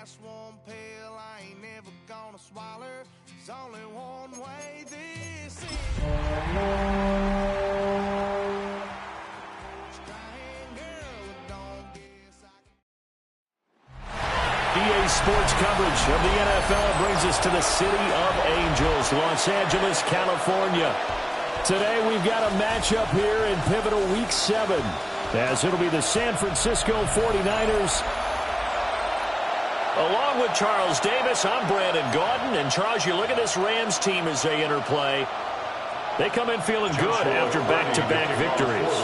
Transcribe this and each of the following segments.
last one pill I ain't never gonna swallow. There's only one way this is. EA Sports coverage of the NFL brings us to the City of Angels, Los Angeles, California. Today we've got a matchup here in pivotal Week 7, as it'll be the San Francisco 49ers. Along with Charles Davis, I'm Brandon Gaudin. And Charles, you look at this Rams team as they enter play. They come in feeling good after back-to-back victories.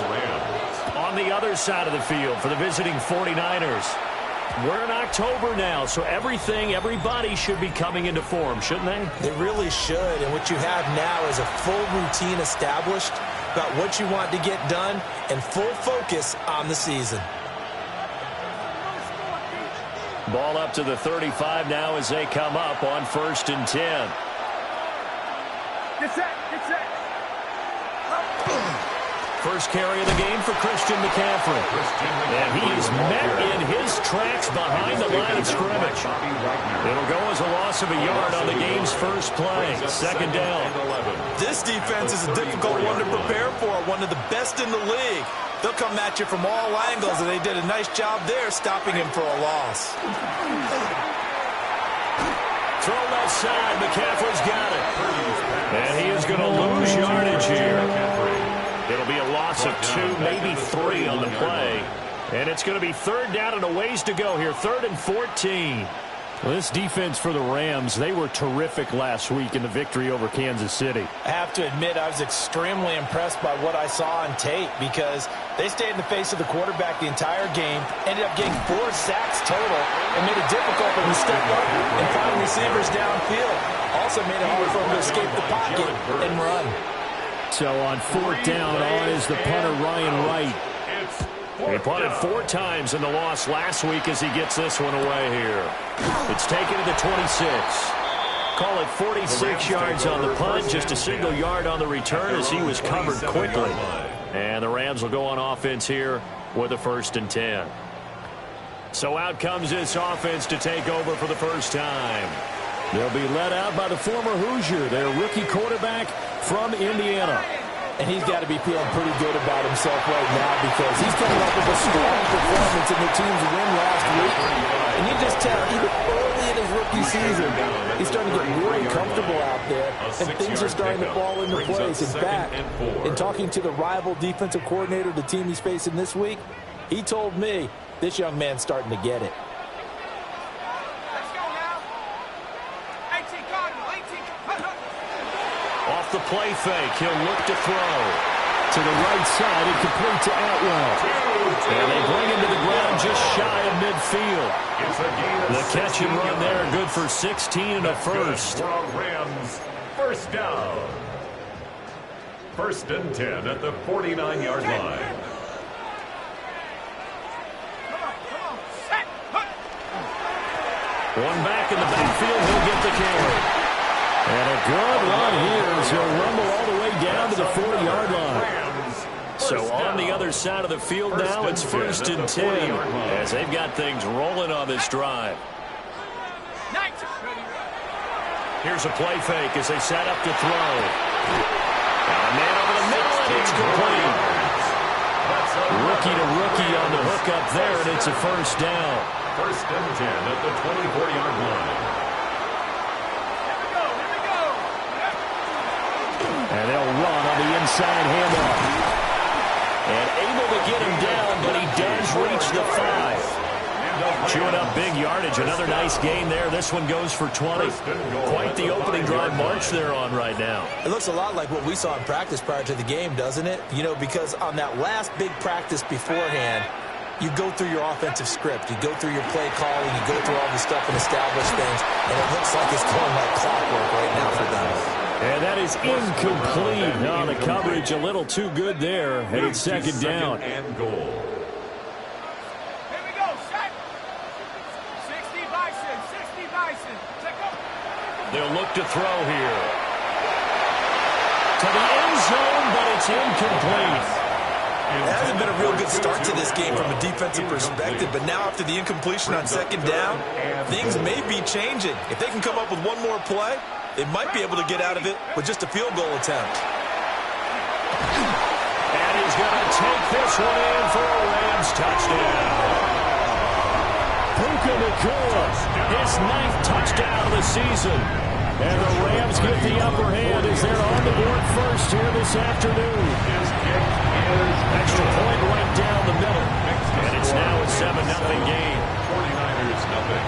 On the other side of the field for the visiting 49ers, we're in October now, so everybody should be coming into form, shouldn't they? They really should, and what you have now is a full routine established about what you want to get done and full focus on the season. Ball up to the 35 now as they come up on 1st and 10. Get set. First carry of the game for Christian McCaffrey. And he is met in his tracks behind the line of scrimmage. It'll go as a loss of a yard on the game's first play. 2nd down. This defense is a difficult one to prepare for, one of the best in the league. They'll come at you from all angles, and they did a nice job there stopping him for a loss. Thrown outside, McCaffrey's got it. And he is going to lose yardage here. It'll be a loss of 2, maybe 3 on the play. And it's going to be 3rd down and a ways to go here. 3rd and 14. Well, this defense for the Rams, they were terrific last week in the victory over Kansas City. I have to admit, I was extremely impressed by what I saw on tape because they stayed in the face of the quarterback the entire game, ended up getting 4 sacks total, and made it difficult for them to step up and find receivers downfield. Also made it hard for them to escape the pocket and run. So on 4th down, on is the punter Ryan Wright. He punted 4 times in the loss last week as he gets this one away here. It's taken to the 26. Call it 46 yards on the punt, just a single yard on the return as he was covered quickly. And the Rams will go on offense here with a 1st and 10. So out comes this offense to take over for the first time. They'll be led out by the former Hoosier, their rookie quarterback from Indiana. And he's got to be feeling pretty good about himself right now because he's coming up with a strong performance in the team's win last week. And you just tell, even early in his rookie season, he's starting to get really comfortable out there, and things are starting to fall into place. In fact, in talking to the rival defensive coordinator, the team he's facing this week, he told me this young man's starting to get it. Off the play fake, he'll look to throw. To the right side, and complete to Atwell. And they bring him to the ground just shy of midfield. The catch and run there, good for 16 and a first. Rams, 1st down. 1st and 10 at the 49-yard line. One back in the backfield, he'll get the carry. And a good run here as he'll rumble all the way down to the 40-yard line. So on the other side of the field now, it's 1st and 10 as they've got things rolling on this drive. Here's a play fake as they set up to throw. And a man over the middle, and it's complete. Rookie to rookie on the hook up there, and it's a 1st down. 1st and 10 at the 24-yard line. And they'll run on the inside handoff. And able to get him down, but he does reach the 5. Chewing up big yardage. Another nice gain there. This one goes for 20. Quite the opening drive march they're on right now. It looks a lot like what we saw in practice prior to the game, doesn't it? You know, because on that last big practice beforehand, you go through your offensive script. You go through your play calling. You go through all the stuff and establish things. And it looks like it's going like clockwork right now for them. And that is incomplete. No, the coverage a little too good there. Headed 2nd down. And goal. Here we go, set. 60 Bison. They'll look to throw here. To the end zone, but it's incomplete. It hasn't been a real good start to this game from a defensive perspective, but now after the incompletion on second down, things may be changing. If they can come up with one more play, they might be able to get out of it with just a field goal attempt. And he's going to take this one in for a Rams touchdown. Puka Nacua, his 9th touchdown of the season. And the Rams get the upper hand as they're on the board first here this afternoon. Extra point right down the middle. And it's now a 7-0 game. 49ers nothing.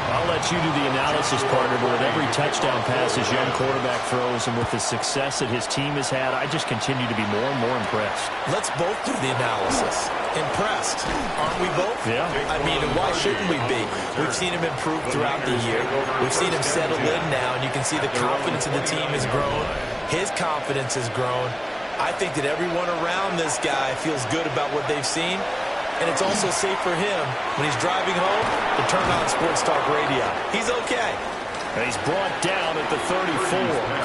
I'll let you do the analysis, partner, but with every touchdown pass his young quarterback throws and with the success that his team has had, I just continue to be more and more impressed. Let's both do the analysis. Impressed, aren't we both? Yeah. I mean, why shouldn't we be? We've seen him improve throughout the year. We've seen him settle in now, and you can see the confidence of the team has grown. His confidence has grown. I think that everyone around this guy feels good about what they've seen. And it's also safe for him when he's driving home to turn on Sports Talk Radio. He's okay. And he's brought down at the 34.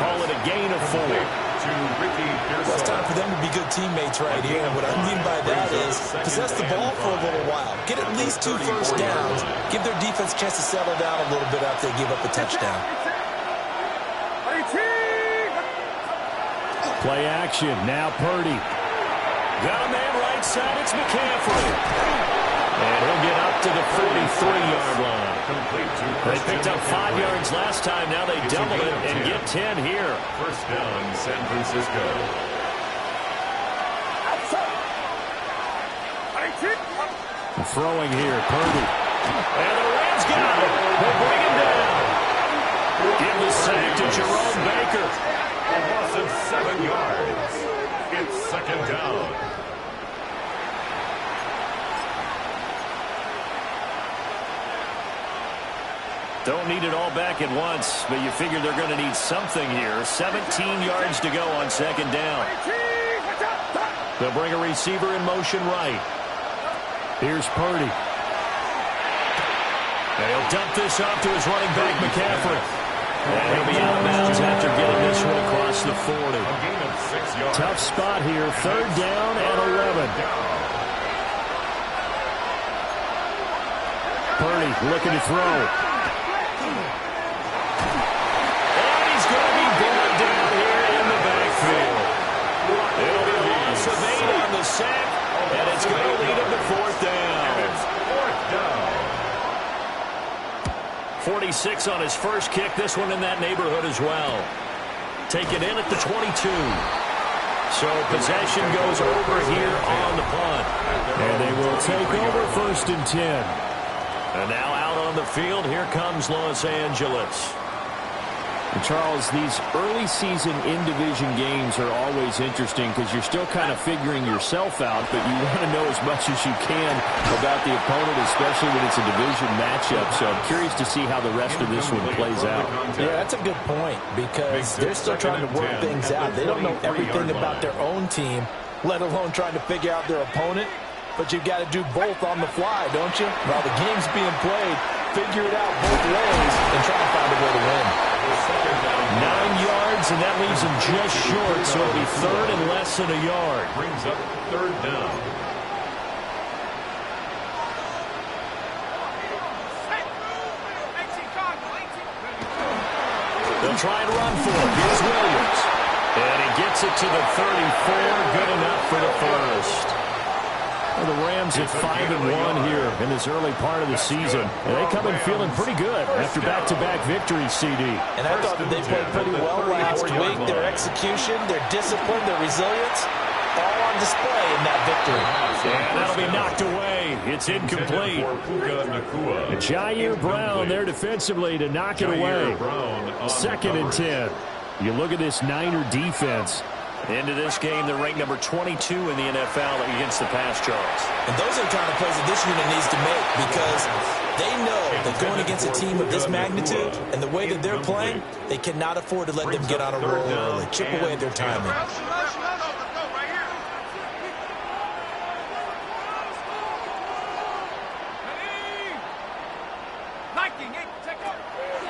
Call it a gain of 4. Well, it's time for them to be good teammates right here. And what I mean by that is possess the ball for a little while. Get at least 2 first downs. Give their defense a chance to settle down a little bit after they give up a touchdown. Play action. Now Purdy. Got a man right side. It's McCaffrey. And he'll get up to the 43-yard line. They picked up 5 yards last time. Now they double it and get 10 here. First down, San Francisco. Throwing here, Purdy. And the Rams got it. They bring him down. Give the sack to Jerome Baker. A loss of 7 yards. It's second down. Don't need it all back at once, but you figure they're going to need something here. 17 yards to go on second down. They'll bring a receiver in motion right. Here's Purdy. And he'll dump this off to his running back, McCaffrey. And he'll be out of bounds after getting this one across the 40. A gain of 6 yards. Tough spot here. Third down and 11. Purdy looking to throw. And he's going to be brought down here in the backfield. It'll be a loss of 8 on the sack, and it's going to lead him to fourth down. And it's fourth down. 46 on his first kick. This one in that neighborhood as well. Taken in at the 22. So possession goes over here on the punt. And they will take over first and 10. And now out on the field, here comes Los Angeles. And Charles, these early season in-division games are always interesting because you're still kind of figuring yourself out, but you want to know as much as you can about the opponent, especially when it's a division matchup. So I'm curious to see how the rest of this one plays out. Yeah, that's a good point because they're still trying to work things out. They don't know everything about their own team, let alone trying to figure out their opponent. But you've got to do both on the fly, don't you? While the game's being played, figure it out both ways and try to find a way to win. 9 yards, and that leaves him just short, so it'll be third and less than a yard. Brings up third down. They'll try and run for it. Here's Williams. And he gets it to the 34. Good enough for the first. Well, the Rams at 5-1 here in this early part of the season. And they come in feeling pretty good after back-to-back victories, CD. And I thought that they played pretty well last week. Their execution, their discipline, their resilience, all on display in that victory. And that'll be knocked away. It's incomplete. And Jair Brown there defensively to knock it away. Second and 10. You look at this Niner defense. Into this game, they're ranked number 22 in the NFL against the pass, Charles. And those are the kind of plays that this unit needs to make because they know that going against a team of this magnitude and the way that they're playing, they cannot afford to let them get on a roll early, chip away at their timing.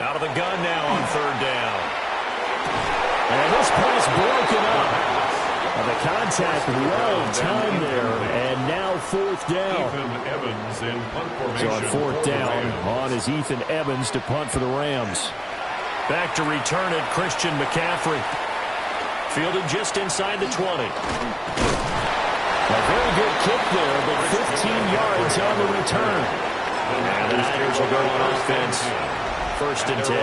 Out of the gun now on third down. And this pass broken up. The contact well timed there, and now fourth down. Ethan Evans in punt So formation. on fourth down, on is Ethan Evans to punt for the Rams. Back to return it, Christian McCaffrey. Fielded just inside the 20. A very good kick there, but 15 yards on the return. And the Niners will go on offense. First and 10.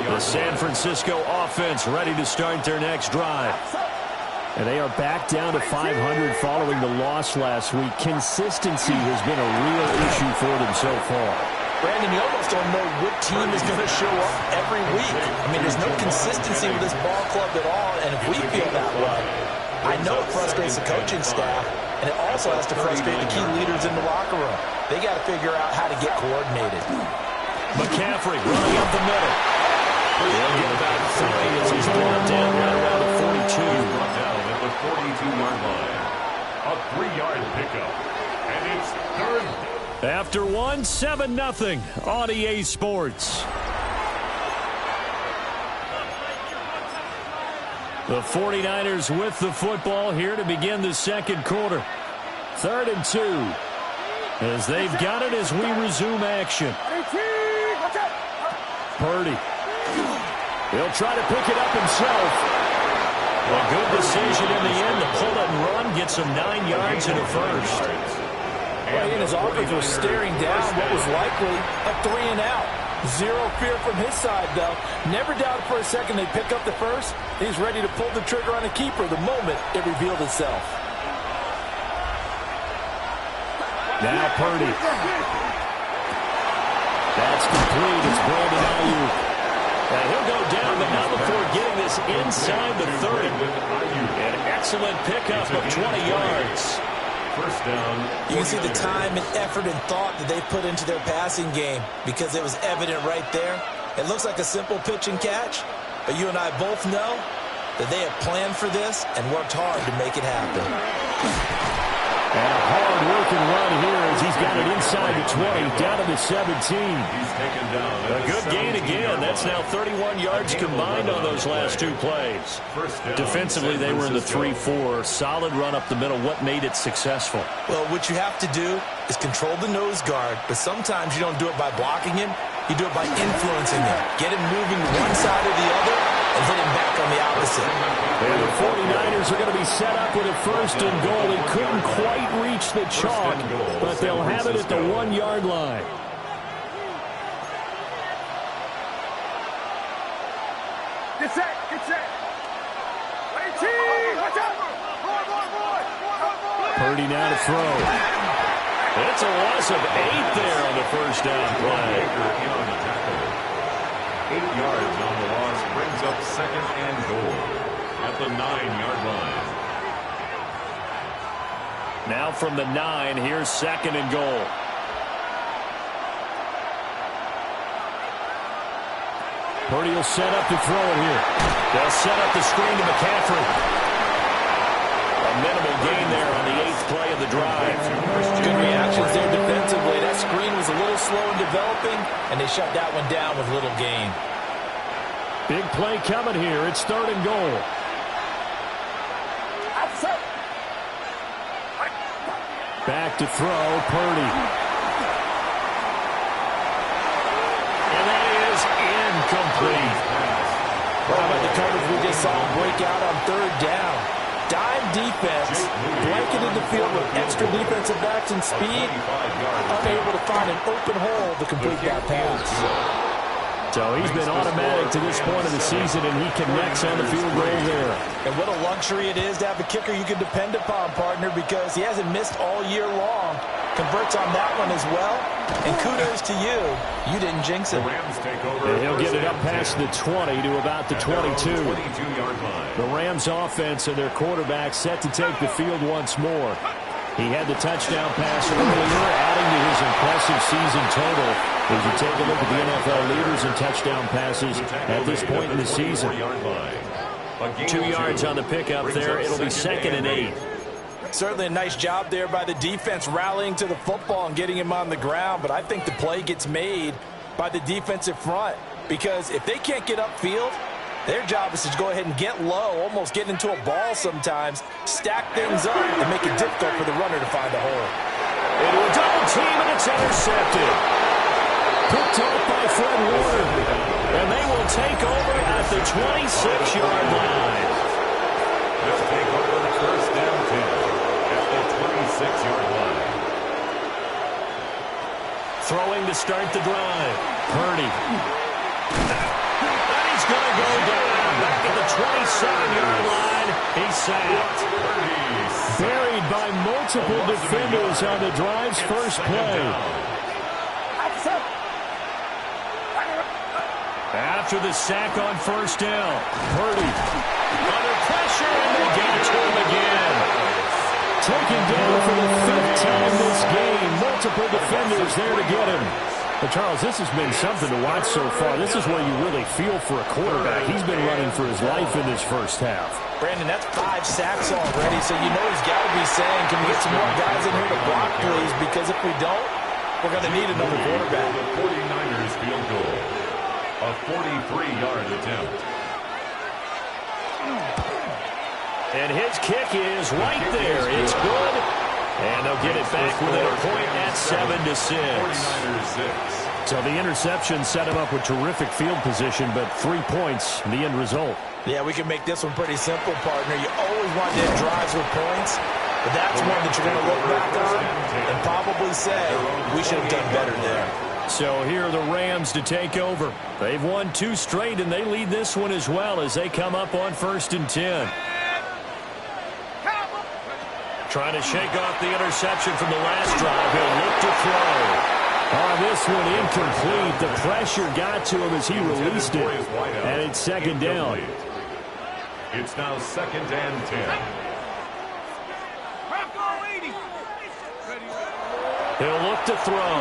The San Francisco offense ready to start their next drive. And they are back down to 500 following the loss last week. Consistency has been a real issue for them so far. Brandon, you almost don't know what team is going to show up every week. I mean, there's no consistency with this ball club at all, and if we feel that way, I know it frustrates the coaching staff, and it also has to frustrate the key leaders in the locker room. They got to figure out how to get coordinated. McCaffrey running up the middle. He'll get about 3 as he's brought down right around the 42. Brought down at the 42-yard line. A 3-yard pickup, and it's third. After 7-0 on EA Sports. The 49ers with the football here to begin the second quarter. 3rd and 2. As they've got it as we resume action. Purdy. He'll try to pick it up himself. A good decision in the end to pull it and run. Gets him 9 yards and a first. Well, he and his offense were staring down what was likely a 3-and-out. Zero fear from his side, though. Never doubted for a second they'd pick up the first. He's ready to pull the trigger on a keeper the moment it revealed itself. Now Purdy. That's complete. It's Brandon Ayuk. And he'll go down, but not before getting this inside the 30. An excellent pickup of 20 yards. First down. You can see the time and effort and thought that they put into their passing game because it was evident right there. It looks like a simple pitch and catch, but you and I both know that they have planned for this and worked hard to make it happen. And a hard-working run here as he's got it inside the 20, down to the 17. He's taken down. A good gain again. That's now 31 yards combined on those last 2 plays. Defensively, they were in the 3-4. Solid run up the middle. What made it successful? Well, what you have to do is control the nose guard, but sometimes you don't do it by blocking him. You do it by influencing him. Get him moving to one side or the other and hit him back on the opposite. And the 49ers are going to be set up with a first and goal. He couldn't quite reach the chalk, but they'll have it at the 1-yard line. Get set, get set. 18, watch out. Purdy now to throw. It's a loss of 8 there on the first down play. 8 yards on the loss brings up second and goal at the 9-yard line. Now from the 9, here's second and goal. Purdy will set up to throw it here. They'll set up the screen to McCaffrey. A minimal gain there on the 8th play of the drive. Good reactions there defensively. That screen was a little slow in developing, and they shut that one down with little gain. Big play coming here. It's 3rd and goal. Back to throw, Purdy. And that is incomplete. How about the coverage we just saw break out on 3rd down? Dime defense, blanketed the field with extra defensive backs and speed, unable to find an open hole to complete that pass. So he's been automatic to this point of the season, and he connects on the field goal there. And what a luxury it is to have a kicker you can depend upon, partner, because he hasn't missed all year long. Converts on that one as well. And kudos to you. You didn't jinx it. And he'll get it up past the 20 to about the 22. The Rams offense and their quarterback set to take the field once more. He had the touchdown pass earlier, adding to his impressive season total. As you take a look at the NFL leaders in touchdown passes at this point in the season. 2 yards on the pickup there. It'll be 2nd and 8. Certainly a nice job there by the defense rallying to the football and getting him on the ground. But I think the play gets made by the defensive front. Because if they can't get upfield, Their job is to go ahead and get low, almost get into a ball sometimes, stack things up, and make it difficult for the runner to find a hole. Into a double team, and it's intercepted. Picked off by Fred Warner. And they will take over at the 26-yard line. Let's take over the first down 10 at the 26-yard line. Throwing to start the drive. Purdy. And he's going to go down. Back at the 27-yard line. He's sacked. Buried by multiple defenders on the drive's first play. After the sack on first down, Purdy under pressure, and they get to him again. Taken down for the 5th time this game. Multiple defenders there to get him. But Charles, this has been something to watch so far. This is where you really feel for a quarterback. He's been running for his life in this first half. Brandon, that's 5 sacks already, so you know he's got to be saying, can we get some more guys in here to block, please? Because if we don't, we're going to need another quarterback. The 49ers field goal. A 43-yard attempt. And his kick is right there. It's good. And they'll get it back within a point at 7-6. 49ers 6. So the interception set him up with terrific field position, but 3 points, the end result. Yeah, we can make this one pretty simple, partner. You always want to hit drives with points, but that's one that you're going to look back on and probably say, we should have done better there. So here are the Rams to take over. They've won 2 straight, and they lead this one as well as they come up on 1st and 10. Trying to shake off the interception from the last drive. He'll look to throw. This one incomplete. The pressure got to him as he released it. And it's 2nd down. It's now 2nd and 10. He'll look to throw.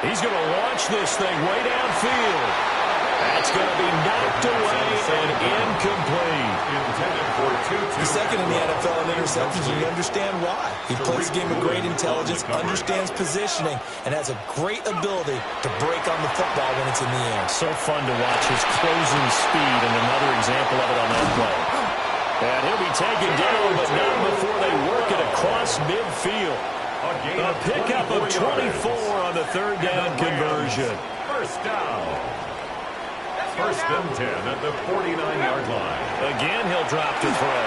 He's going to launch this thing way downfield. That's going to be knocked away and incomplete. He's second in the NFL in interceptions, and you understand why. He plays a game of great intelligence, understands positioning, and has a great ability to break on the football when it's in the air. So fun to watch his closing speed, and another example of it on that play. And he'll be taken down, but not before they work it across midfield. A pickup of 24 on the 3rd down conversion. First down. 1st and 10 at the 49-yard line. Again, he'll drop to throw.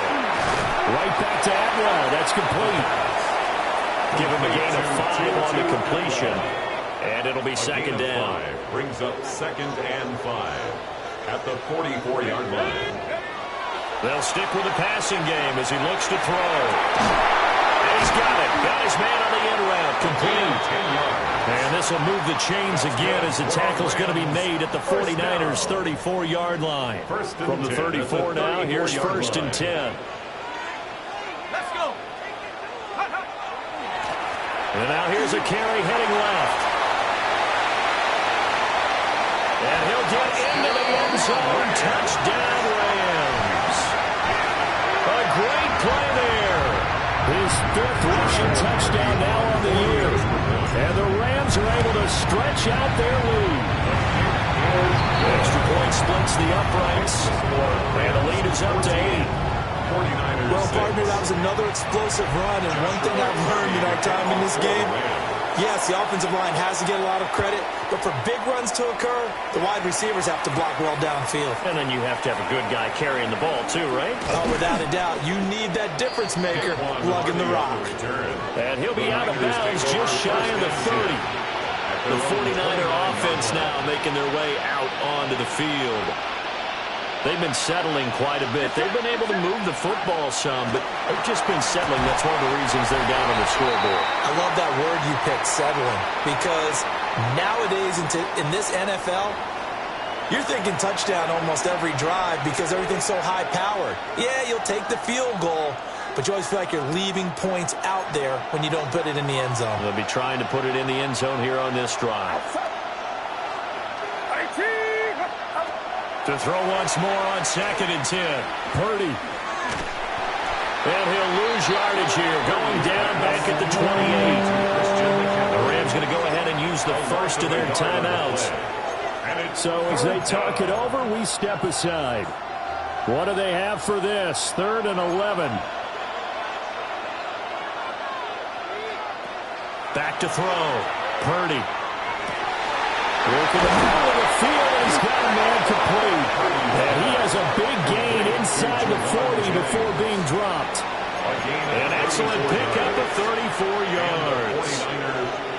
Right back to Atwell. That's complete. Give him a gain of 5 on the completion. And it'll be 2nd down. 5 brings up 2nd and 5 at the 44-yard line. They'll stick with the passing game as he looks to throw. And he's got it. Got his man on the end route. Complete. 10 yards. And this will move the chains again as the tackle's going to be made at the 49ers' 34-yard line. From the 34 now, here's 1st and 10. Let's go. And now here's a carry heading left. And he'll get into the end zone. Touchdown, Rams. A great play there. His 5th rushing touchdown now on the year. And the Rams are able to stretch out their lead. The extra point splits the uprights. And the lead is up to 8. Well, partner, that was another explosive run, and one thing I've learned in our time in this game, yes, the offensive line has to get a lot of credit, but for big runs to occur, the wide receivers have to block well downfield. And then you have to have a good guy carrying the ball too, right? Oh, without a doubt, you need that difference maker lugging the rock. And he'll be out of bounds just shy of the 30. The 49er offense now making their way out onto the field. They've been settling quite a bit. They've been able to move the football some, but they've just been settling. That's one of the reasons they're down on the scoreboard. I love that word you picked, settling, because nowadays in this NFL, you're thinking touchdown almost every drive because everything's so high-powered. Yeah, you'll take the field goal, but you always feel like you're leaving points out there when you don't put it in the end zone. They'll be trying to put it in the end zone here on this drive. To throw once more on 2nd and 10. Purdy. And he'll lose yardage here, going down back at the 28. The Rams going to go ahead and use the first of their timeouts. So as they talk it over, we step aside. What do they have for this? 3rd and 11. Back to throw. Purdy. Working the middle of the field, and he's got a man complete. And he has a big gain inside the 40 before being dropped. An excellent pickup of 34 yards.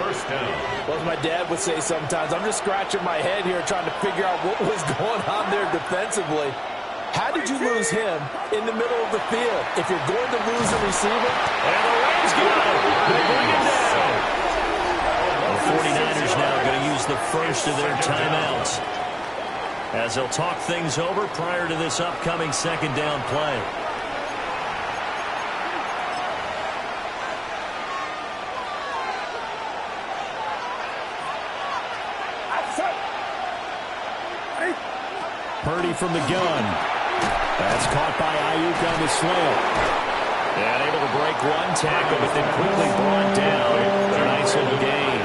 First down. Well, as my dad would say sometimes, I'm just scratching my head here trying to figure out what was going on there defensively. How did you lose him in the middle of the field? If you're going to lose a receiver. And the Rams get it. They bring it down. The 49ers now going to use the first of their timeouts as they'll talk things over prior to this upcoming 2nd down play. Purdy from the gun. That's caught by Ayuk on the slant. And able to break one tackle, but then quickly brought down. A nice little gain.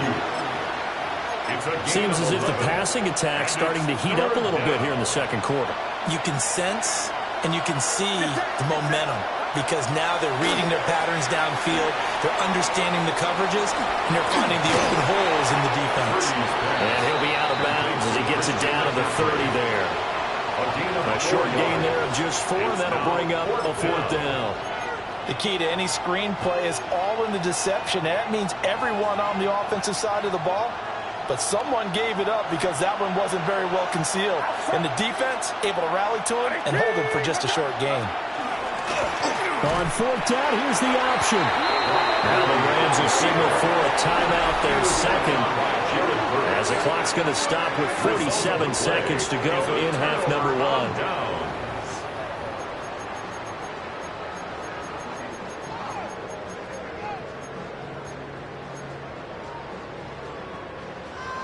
Seems as if the passing attack's starting to heat up a little bit here in the 2nd quarter. You can sense and you can see the momentum because now they're reading their patterns downfield, they're understanding the coverages, and they're finding the open holes in the defense. And he'll be out of bounds as he gets it down to the 30 there. A short gain there of just 4, and that'll bring up a 4th down. The key to any screen play is all in the deception. That means everyone on the offensive side of the ball, but someone gave it up because that one wasn't very well concealed. And the defense able to rally to him and hold him for just a short gain. On 4th down, here's the option. Now the Rams will signal for a timeout, their 2nd. As the clock's going to stop with 47 seconds to go in half number 1.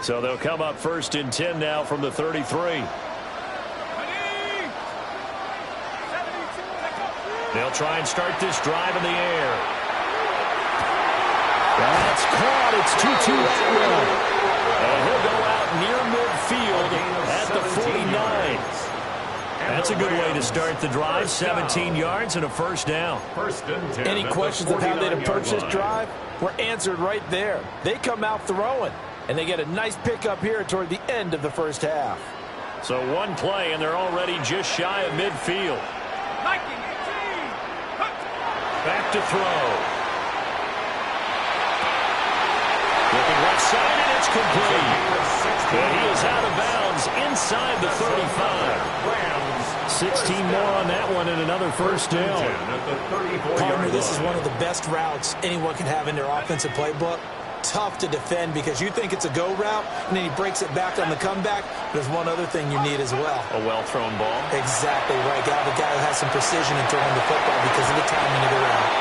So they'll come up 1st and 10 now from the 33. They'll try and start this drive in the air. That's caught. It's Tutu Atwell. And he'll go out near midfield at the 49. That's a good way to start the drive. 17 yards and a 1st down. 1st and 10. Any questions of how they'd approach this drive were answered right there. They come out throwing, and they get a nice pickup here toward the end of the 1st half. So one play, and they're already just shy of midfield. Back to throw. Looking left side, and it's complete. And he is out of bounds inside the 35. 16 more on that one and another 1st down. Partner, this is one of the best routes anyone can have in their offensive playbook. Tough to defend because you think it's a go route, and then he breaks it back on the comeback. There's one other thing you need as well. A well-thrown ball. Exactly right. Got the guy who has some precision in throwing the football because of the timing of the route.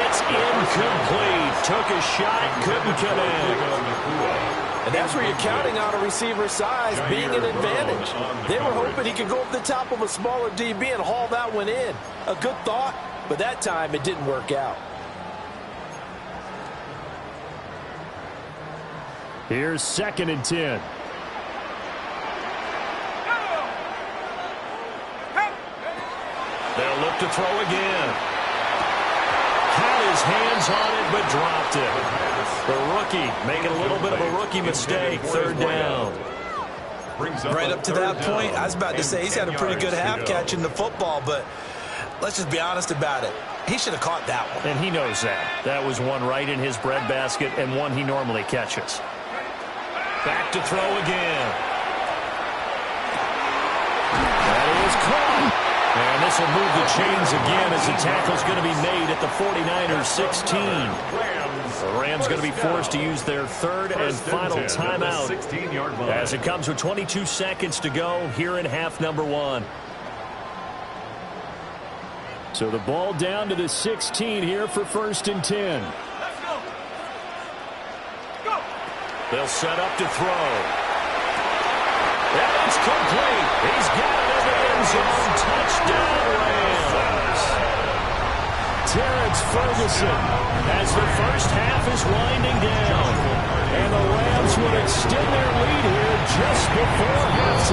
It's incomplete. Took a shot, couldn't connect. And that's where you're counting on a receiver's size being an advantage. They were hoping he could go up the top of a smaller DB and haul that one in. A good thought, but that time it didn't work out. Here's 2nd and 10. They'll look to throw again. Had his hands on it, but dropped it. The rookie making a little bit of a rookie mistake. 3rd down. Right up to that point, I was about to say he's had a pretty good half catching the football, but let's just be honest about it. He should have caught that one. And he knows that. That was one right in his breadbasket and one he normally catches. Back to throw again. That is caught. And this will move the chains again as the tackle's going to be made at the 49ers 16. The Rams going to be forced to use their 3rd and final timeout as it comes with 22 seconds to go here in half number 1. So the ball down to the 16 here for 1st and 10. They'll set up to throw. And it's complete. He's got it in the end zone. Touchdown, Rams. Terrence Ferguson As the 1st half is winding down. and the Rams would extend their lead here just before halftime.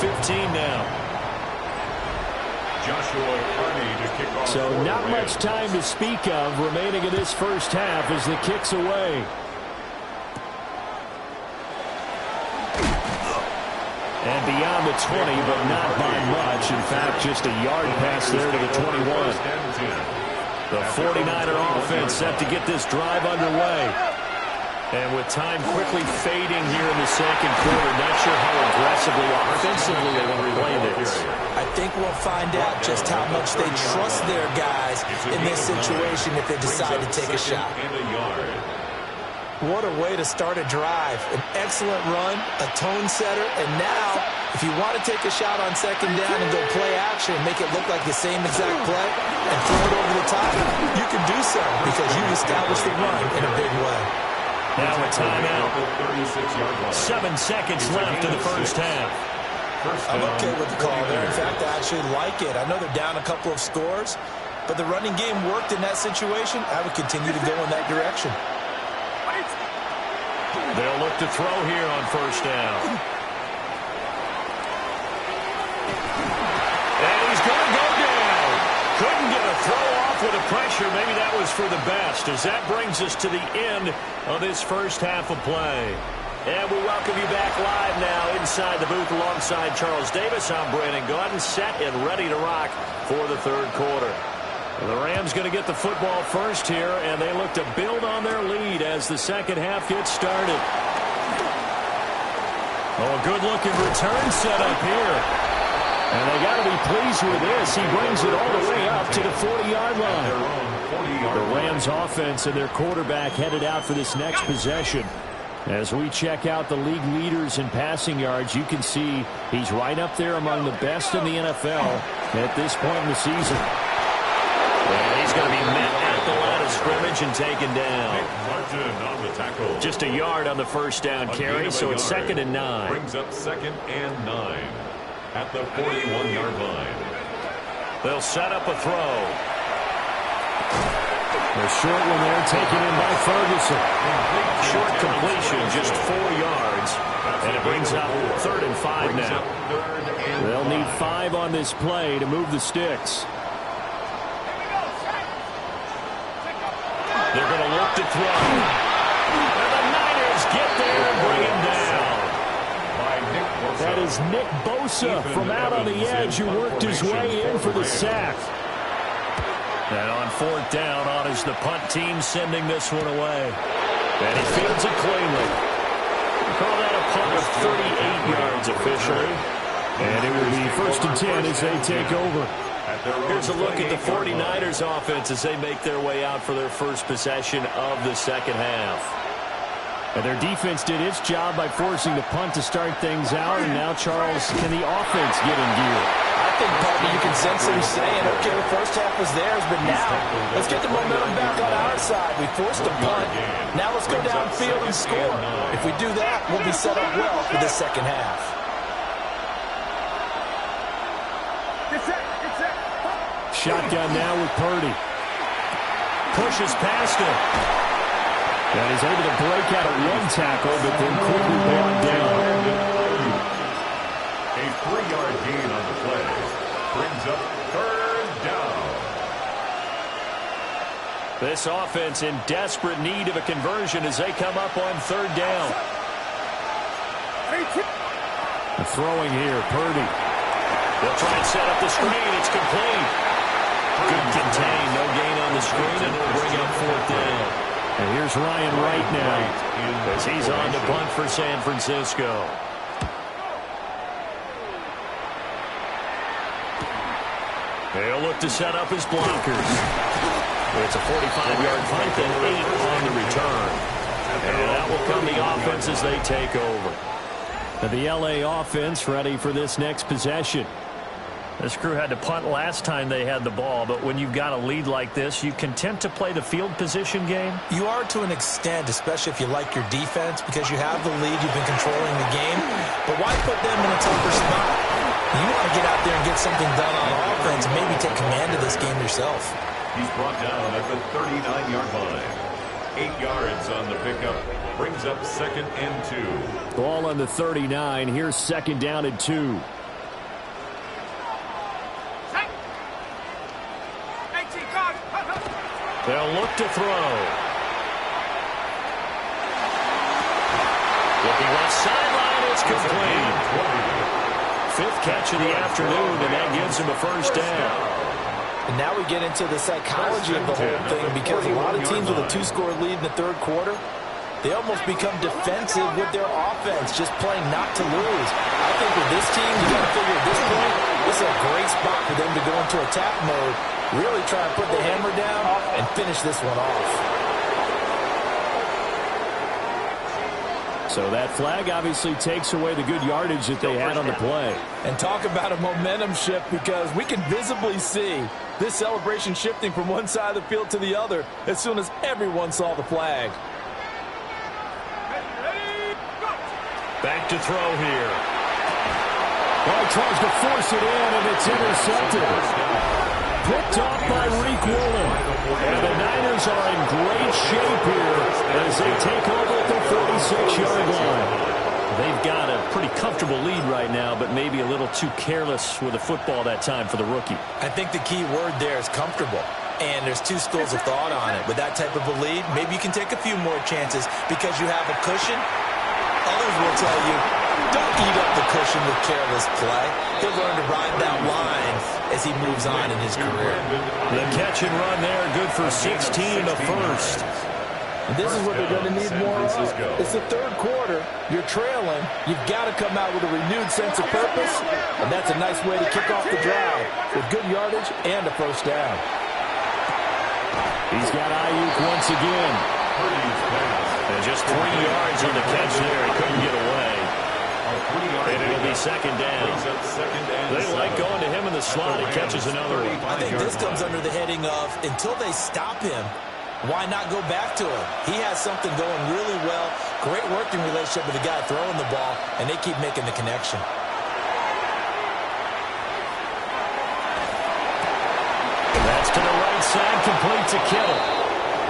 15 now. So not much time to speak of remaining in this first half as the kick's away. And beyond the 20, but not by much. In fact, just a yard pass there to the 21. The 49er offense set to get this drive underway. And with time quickly fading here in the second quarter, not sure how aggressively offensively they want to play this. I think we'll find out just how much they trust their guys in this situation if they decide to take a shot. What a way to start a drive. An excellent run, a tone setter, and now, if you want to take a shot on second down and go play action and make it look like the same exact play and throw it over the top, you can do so because you've established the run in a big way. Now a timeout. 7 seconds left in the first half. I'm okay with the call there. In fact, I actually like it. I know they're down a couple of scores, but the running game worked in that situation. I would continue to go in that direction. They'll look to throw here on first down. And he's going to go down. Couldn't get a throw off with the pressure. Maybe that was for the best, as that brings us to the end of this first half of play. And we welcome you back live now inside the booth alongside Charles Davis. I'm Brandon Gaudin, set and ready to rock for the third quarter. The Rams going to get the football first here, and they look to build on their lead as the second half gets started. Oh, a good-looking return set up here. And they got to be pleased with this. He brings it all the way up to the 40-yard line. The Rams offense and their quarterback headed out for this next possession. As we check out the league leaders in passing yards, you can see he's right up there among the best in the NFL at this point in the season. And he's going to be met at the line of scrimmage and taken down. Just a yard on the first down carry, so it's 2nd and 9. Brings up 2nd and 9 at the 41-yard line. They'll set up a throw. The short one there taken in by Ferguson. Short completion, just 4 yards. And it brings up 3rd and 5 now. They'll need 5 on this play to move the sticks. They're going to look to throw. And the Niners get there and bring him down. That is Nick Bosa from out on the edge who worked his way in for the sack. And on 4th down, on is the punt team sending this one away. And he fields it cleanly. Call that a punt of 38 yards officially. And it will be 1st and 10 as they take over. Here's a look at the 49ers offense as they make their way out for their first possession of the second half. And their defense did its job by forcing the punt to start things out. And now, Charles, can the offense get in gear? I think, Bobby, you can sense them saying, okay, the first half was theirs, but now let's get the momentum back on our side. We forced a punt. Now let's go downfield and score. If we do that, we'll be set up well for the second half. Shotgun now with Purdy. Pushes past him. And he's able to break out of one tackle, but then quickly brought down. A 3-yard gain on the play. Brings up 3rd down. This offense in desperate need of a conversion as they come up on 3rd down. Throwing here, Purdy. They'll try and set up the screen. It's complete. Good contain. No gain on the screen, and they'll bring up 4th down. And here's Ryan Wright now as he's on to punt for San Francisco. They'll look to set up his blockers. It's a 45-yard punt and 8 on the return. And that will come the offense as they take over. And the LA offense ready for this next possession. This crew had to punt last time they had the ball, but when you've got a lead like this, you content to play the field position game? You are to an extent, especially if you like your defense, because you have the lead, you've been controlling the game. But why put them in a tougher spot? You want to get out there and get something done on offense and maybe take command of this game yourself. He's brought down at the 39-yard line. 8 yards on the pickup. Brings up 2nd and 2. Ball on the 39. Here's 2nd down and 2. They'll look to throw. Looking left sideline, it's complete. Fifth catch of the afternoon, and that gives him a first down. And now we get into the psychology of the whole thing, because a lot of teams with a 2-score lead in the third quarter, they almost become defensive with their offense, just playing not to lose. I think with this team, you got to figure at this point, this is a great spot for them to go into attack mode, really try and put the hammer down and finish this one off. So that flag obviously takes away the good yardage that they had on the play. And talk about a momentum shift, because we can visibly see this celebration shifting from one side of the field to the other as soon as everyone saw the flag. Back to throw here. Well, he tries to force it in, and it's intercepted. Picked off by Reek Woolen. And the Niners are in great shape here as they take over at the 46-yard line. They've got a pretty comfortable lead right now, but maybe a little too careless with the football that time for the rookie. I think the key word there is comfortable. And there's two schools of thought on it. With that type of a lead, maybe you can take a few more chances because you have a cushion. Others will tell you, don't eat up the cushion with careless play. He'll learn to ride that line as he moves on in his career. The catch and run there, good for 16 and a first. And this is what they're going to need more of. It's the third quarter. You're trailing. You've got to come out with a renewed sense of purpose. And that's a nice way to kick off the drive with good yardage and a first down. He's got Ayuk once again. And just 3 yards on the catch there. He couldn't get away. And it'll be second down. They like going to him in the slot. He catches another one. I think this comes under the heading of, until they stop him, why not go back to him? He has something going really well. Great working relationship with the guy throwing the ball, and they keep making the connection. That's to the right side, complete to Kittle.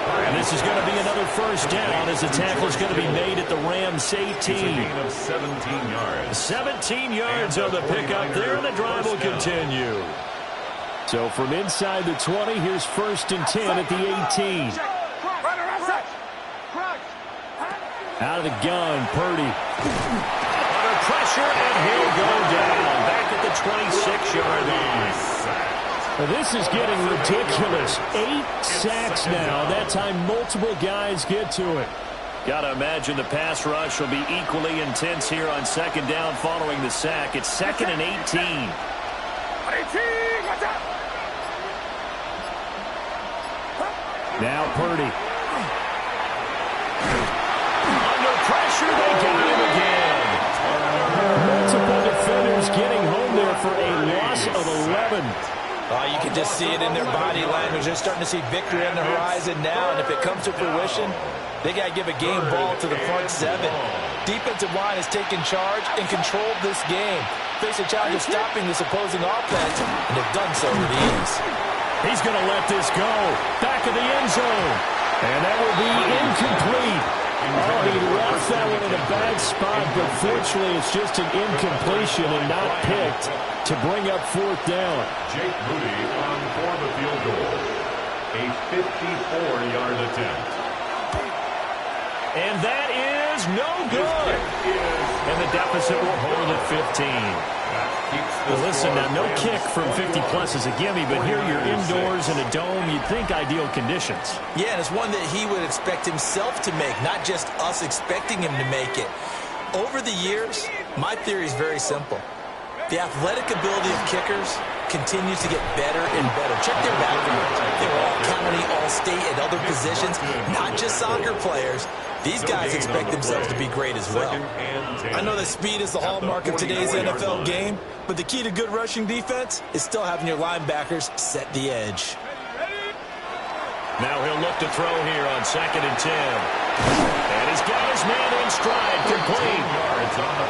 And this is going to be another first down as the tackle is going to be made at the Rams 18. It's a gain of 17 yards. 17 yards on the pickup there, and the drive will continue. So from inside the 20, here's first and 10 at the 18. Out of the gun, Purdy. Under pressure, and he'll go down. Back at the 26-yard line. This is getting ridiculous. 8 sacks now. That time multiple guys get to it. Got to imagine the pass rush will be equally intense here on second down following the sack. It's second and 18. Now Purdy. Under pressure, they got him again. Multiple defenders getting home there for a loss of 11. You can just see it in their body language. They're starting to see victory on the horizon now, and if it comes to fruition, they got to give a game ball to the front seven. Defensive line has taken charge and controlled this game. Face a challenge of stopping this opposing offense, and they've done so with ease. He's going to let this go. Back of the end zone. And that will be incomplete. Oh, he left that one in a bad spot, but fortunately it's just an incompletion and not picked to bring up fourth down. Jake Moody on for the field goal. A 54-yard attempt. And that is no good. And the deficit will hold at 15. Well, listen, now, no kick from 50-plus is a gimme, but here you're indoors in a dome. You'd think ideal conditions. Yeah, and it's one that he would expect himself to make, not just us expecting him to make it. Over the years, my theory is very simple. The athletic ability of kickers continues to get better and better. Check their background. They were all county, all state, at other positions, not just soccer players. These guys expect themselves to be great as well. I know that speed is the hallmark of today's NFL game, but the key to good rushing defense is still having your linebackers set the edge. Now he'll look to throw here on second and 10. And he's got his man in stride, complete.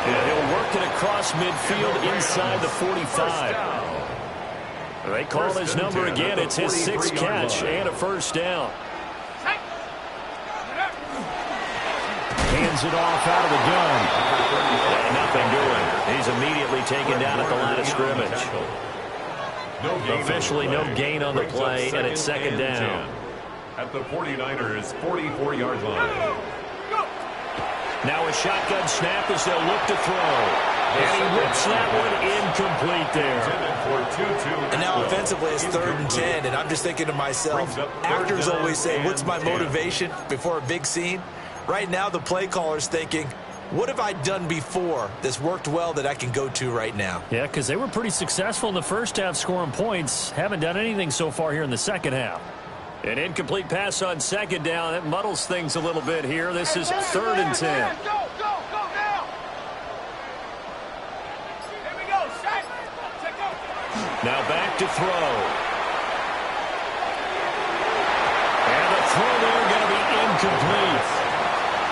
And he'll work it across midfield inside the 45. They call his number again. It's his 6th catch and a first down. Hands it off out of the gun. Nothing doing. He's immediately taken down at the line of scrimmage. Officially no gain on the play, and it's second down. at the 49ers' 44-yard line. Now a shotgun snap as they'll look to throw. And he rips that one incomplete there. And now offensively it's 3rd and 10, and I'm just thinking to myself, actors always say, what's my motivation before a big scene? Right now the play caller's thinking, what have I done before that's worked well that I can go to right now? Yeah, because they were pretty successful in the first half scoring points. Haven't done anything so far here in the second half. An incomplete pass on 2nd down. That muddles things a little bit here. This is 3rd and 10. Now back to throw. And the throw there going to be incomplete.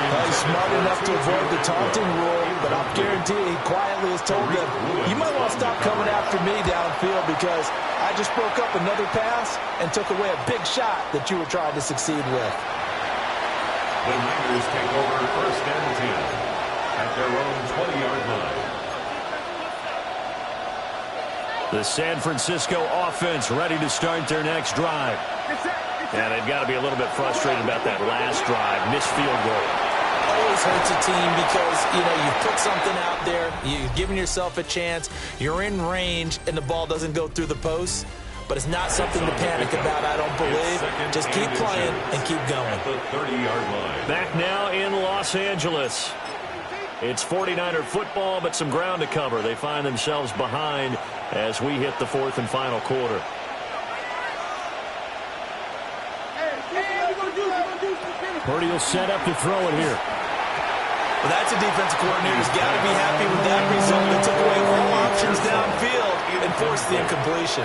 He's smart enough to avoid the taunting rule, but I'll guarantee he quietly has told them, you might want to stop coming after me downfield because I just broke up another pass and took away a big shot that you were trying to succeed with. The Niners take over 1st and 10 at their own 20-yard line. The San Francisco offense ready to start their next drive. And they've got to be a little bit frustrated about that last drive. Missed field goal. Always hurts a team because, you've put something out there, you've given yourself a chance, you're in range, and the ball doesn't go through the post. But it's not something to panic about, I don't believe. Just keep playing and keep going. The 30-yard line. Back now in Los Angeles. It's 49er football, but some ground to cover. They find themselves behind as we hit the 4th and final quarter. Purdy will set up to throw it here. Well, that's a defensive coordinator's got to be happy with that result. They took away all options downfield and forced the incompletion.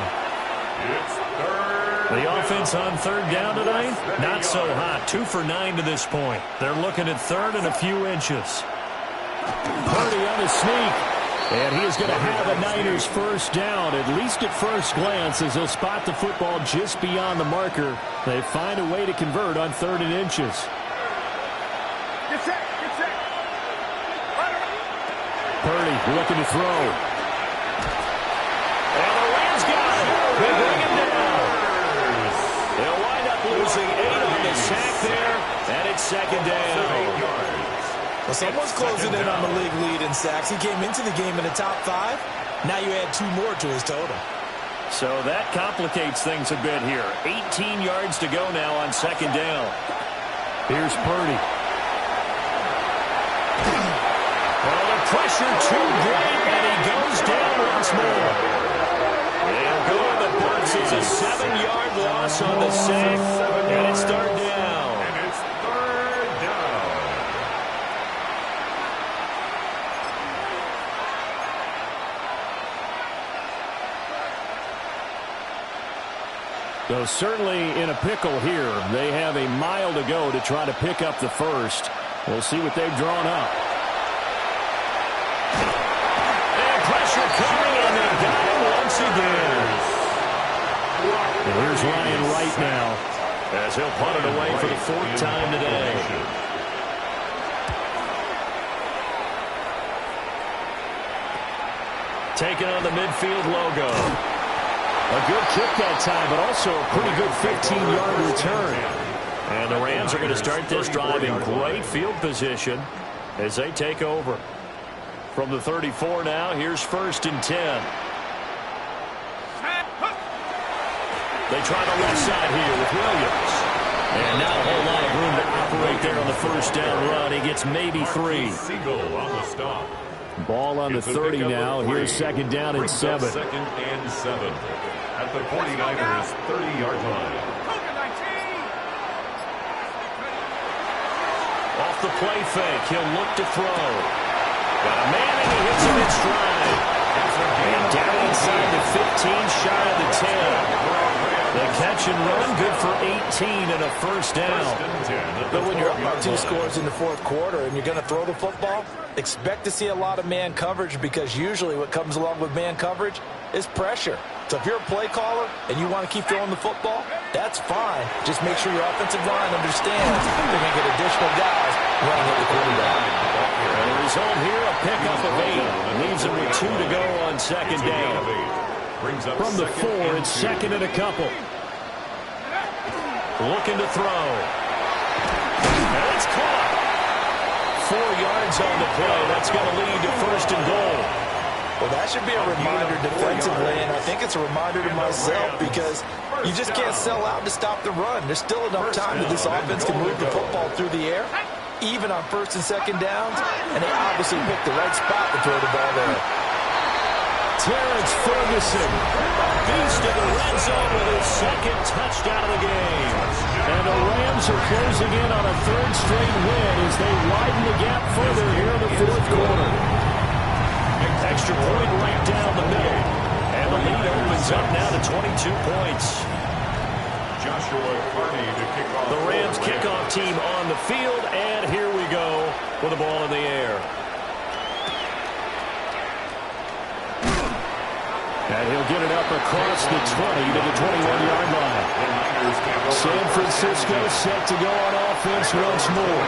The offense on 3rd down tonight, not so hot. 2 for 9 to this point. They're looking at 3rd and a few inches. Purdy on a sneak. And he is going to have the Niners 1st down, at least at first glance, as they'll spot the football just beyond the marker. They find a way to convert on 3rd and inches. Get set, get set. Purdy looking to throw. And the Rams got it. They bring it down. They'll wind up losing 8 on the sack there, and it's 2nd down. Well, someone's closing in on the league lead in sacks. He came into the game in the top 5. Now you add 2 more to his total. So that complicates things a bit here. 18 yards to go now on 2nd down. Here's Purdy. Well, the pressure too great, and he goes down once more. They'll go in the books as a 7-yard loss on the sack, and it's 3rd down. And it's 3rd down. So certainly in a pickle here. They have a mile to go to try to pick up the 1st. We'll see what they've drawn up. And pressure coming, and they got him once again. And here's Ryan Wright now, as he'll punt it away for the 4th time today. Taking on the midfield logo. A good kick that time, but also a pretty good 15-yard return. And the Rams are going to start this drive in great field position as they take over. From the 34 now, here's 1st and 10. They try the left side here with Williams. And not a whole lot of room to operate there on the 1st down run. He gets maybe 3. Siegel on the stop. Ball on the 30 now. Here's 2nd down and 7. 2nd and 7 at the 49ers' 30-yard line. Off the play fake, he'll look to throw. Got a man, and he hits him in stride. And down inside the 15, shy of the 10. The catch and run, good for 18 and a 1st down. But when you're up by 2 scores in the 4th quarter and you're going to throw the football, expect to see a lot of man coverage, because usually what comes along with man coverage is pressure. So if you're a play caller and you want to keep throwing the football, that's fine. Just make sure your offensive line understands they're going to get additional guys running at the quarterback. And the result here, a pickup of 8. Leaves him with 2 to go on 2nd down. From the 4, it's 2nd and a couple. Looking to throw. And it's caught. 4 yards on the play. That's going to lead to first and goal. Well, that should be a reminder defensively, and I think it's a reminder to myself because you just can't sell out to stop the run. There's still enough time that this offense can move the football through the air, even on first and second downs, and they obviously picked the right spot to throw the ball there. Terrence Ferguson. Beast in the red zone with his second touchdown of the game. And the Rams are closing in on a third straight win as they widen the gap further here in the fourth quarter. Extra point right down the middle. And the lead opens up now to 22 points. Joshua Carney to kick off. The Rams kickoff team on the field, and here we go with the ball in the air. And he'll get it up across the 20 to the 21-yard line. San Francisco set to go on offense once more.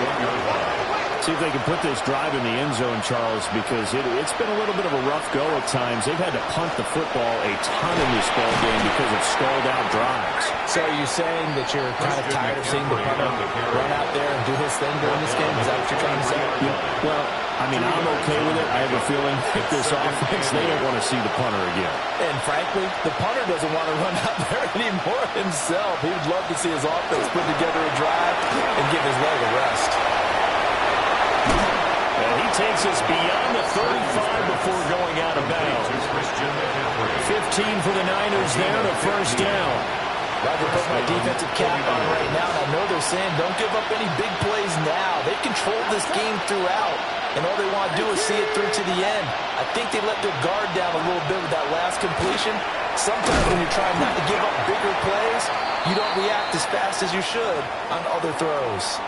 See if they can put this drive in the end zone, Charles, because it's been a little bit of a rough go at times. They've had to punt the football a ton in this ball game because of stalled-out drives. So are you saying that you're kind of tired of seeing the punter run out there and do his thing during this game? Is that what you're trying to say? Yeah, well, I mean, I'm okay with it. I have a feeling that this offense, they don't want to see the punter again. And frankly, the punter doesn't want to run out there anymore himself. He would love to see his offense put together a drive and give his leg a rest. And he takes us beyond the 35 before going out of bounds. 15 for the Niners there to first down. Roger, put my defensive cap on right now, and I know they're saying don't give up any big plays now. They've controlled this game throughout, and all they want to do is see it through to the end. I think they let their guard down a little bit with that last completion. Sometimes when you're trying not to give up bigger plays, you don't react as fast as you should on other throws.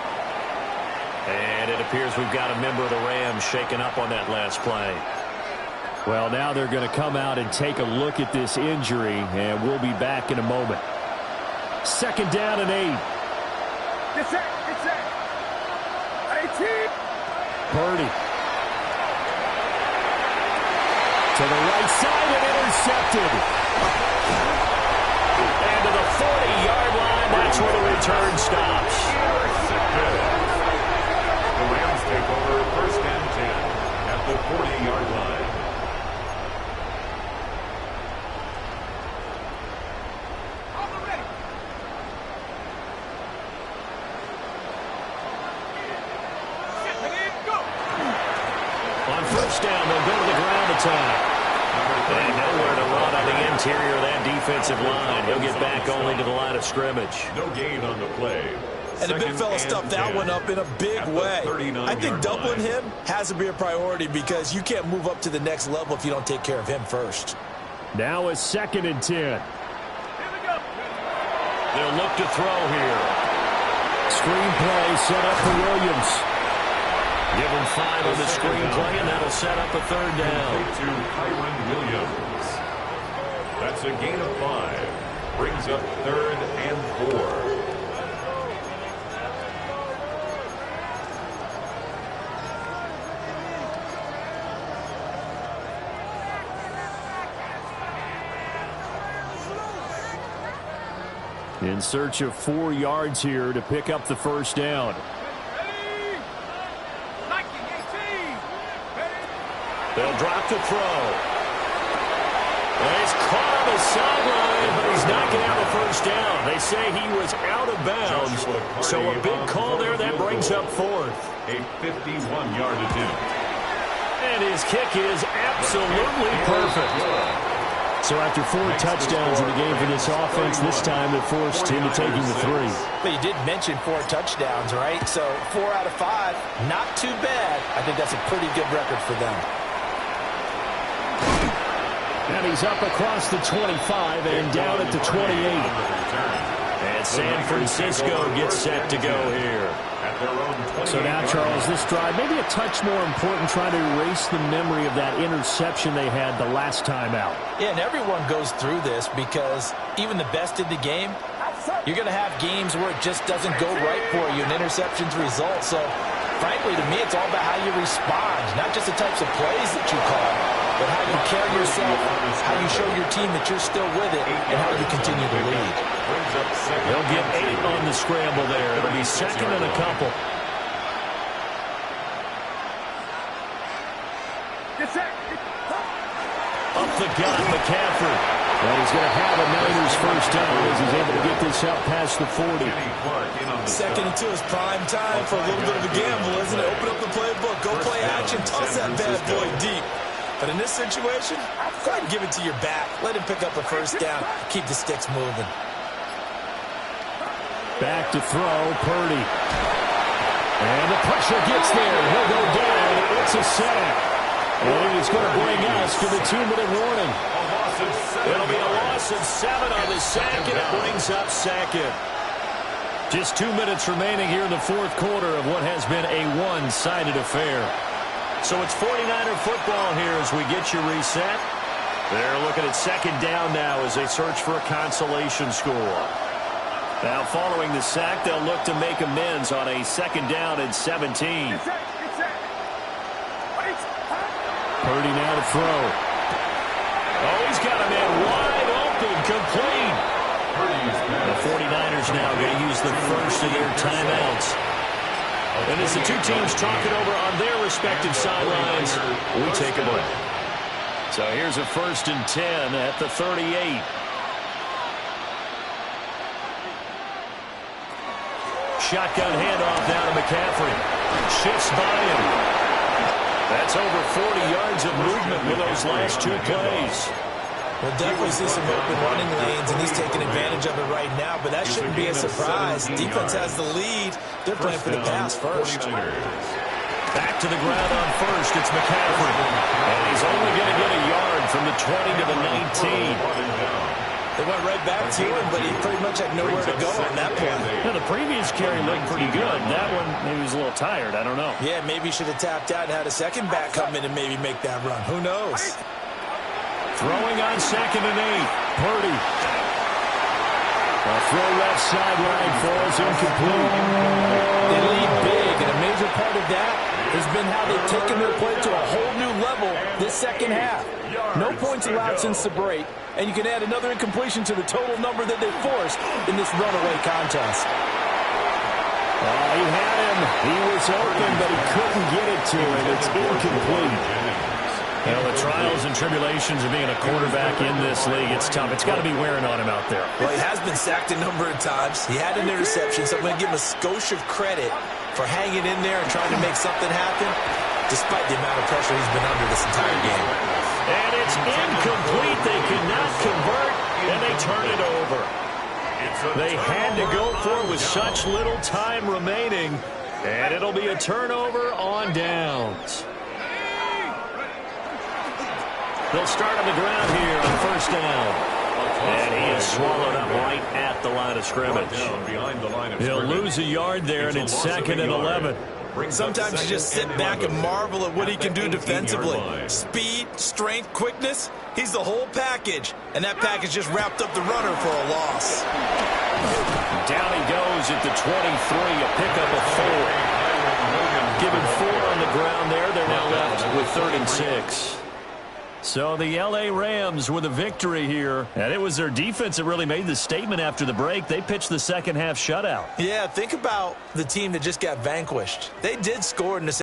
And it appears we've got a member of the Rams shaken up on that last play. Well, now they're going to come out and take a look at this injury, and we'll be back in a moment. Second down and 8. Get set. 18. Purdy. To the right side and intercepted. And to the 40-yard line, that's where the return stops. The Rams take over first and 10 at the 40-yard line. On first down, they'll go to the ground attack. And nowhere to run on the interior of that defensive line. He'll get back only to the line of scrimmage. No gain on the play. And the big fella stuffed that one up in a big way. I think doubling him has to be a priority because you can't move up to the next level if you don't take care of him first. Now a second and 10. They'll look to throw here. Screenplay set up for Williams. Give him 5 on the screenplay, and that'll set up a third down. To Kyron Williams. That's a gain of 5. Brings up third and 4. In search of 4 yards here to pick up the first down. They'll drop to throw. And he's caught on the sideline, but he's not getting out the first down. They say he was out of bounds. So a big call there. That brings up fourth. A 51-yard attempt. And his kick is absolutely perfect. So after 4 touchdowns in the game for this offense, this time they're forced into taking the 3. But you did mention 4 touchdowns, right? So 4 out of 5, not too bad. I think that's a pretty good record for them. And he's up across the 25 and down at the 28. And San Francisco gets set to go here. So now, Charles, this drive maybe a touch more important, trying to erase the memory of that interception they had the last time out. Yeah, and everyone goes through this because even the best in the game, you're going to have games where it just doesn't go right for you and interceptions result. So frankly, to me, it's all about how you respond, not just the types of plays that you call, but how you carry yourself, how you show your team that you're still with it, and how you continue to lead. They'll get 8 on the scramble there. It'll be second and a couple. Up the gut, McCaffrey. And he's going to have a Niners first down as he's able to get this out past the 40. Second and 2 is prime time for a little bit of a gamble, isn't it? Open up the playbook, go play action, toss that bad boy deep. But in this situation, go ahead and give it to your back. Let him pick up a first down. Keep the sticks moving. Back to throw, Purdy. And the pressure gets there. He'll go down. It's a sack. And it's going to bring us to the 2-minute warning. It'll be a loss of 7 on the sack, and it brings up second. Just 2 minutes remaining here in the fourth quarter of what has been a one-sided affair. So it's 49er football here as we get you reset. They're looking at second down now as they search for a consolation score. Now following the sack, they'll look to make amends on a second down and 17. Purdy now to throw. Oh, he's got a man wide open, complete. The 49ers now going to use the first of their timeouts. And as the two teams talk it over on their respective sidelines, we take a break. So here's a 1st and 10 at the 38. Shotgun handoff now to McCaffrey. Shifts by him. That's over 40 yards of movement with those last 2 plays. We'll definitely see some open running lanes, and he's taking advantage of it right now, but that shouldn't be a surprise. Defense has the lead. They're playing for the pass first. Back to the ground on first. It's McCaffrey. And he's only going to get a yard from the 20 to the 19. They went right back to him, but he pretty much had nowhere to go on that play. Yeah, the previous carry looked pretty good. That one, maybe he was a little tired. I don't know. Yeah, maybe he should have tapped out and had a second back come in and maybe make that run. Who knows? Throwing on 2nd and 8. Purdy. A throw left sideline falls incomplete. They lead big, and a major part of that has been how they've taken their play to a whole new level this second half. No points allowed since the break, and you can add another incompletion to the total number that they forced in this runaway contest. Oh, he had him. He was open, but he couldn't get it to him. It's incomplete. You know, the trials and tribulations of being a quarterback in this league, it's tough. It's got to be wearing on him out there. Well, he has been sacked a number of times. He had an interception, so I'm going to give him a skosh of credit for hanging in there and trying to make something happen, despite the amount of pressure he's been under this entire game. And it's incomplete. They cannot convert, and they turn it over. They had to go for it with such little time remaining, and it'll be a turnover on downs. They'll start on the ground here on first down. And he is swallowed up right at the line of scrimmage. He'll lose a yard there, and it's 2nd and 11. Sometimes you just sit back and marvel at what he can do defensively. Speed, strength, quickness, he's the whole package. And that package just wrapped up the runner for a loss. Down he goes at the 23, a pickup of 4. Given 4 on the ground there, they're now left with 3rd and 6. So the L.A. Rams with a victory here. And it was their defense that really made the statement after the break. They pitched the second half shutout. Yeah, think about the team that just got vanquished. They did score in the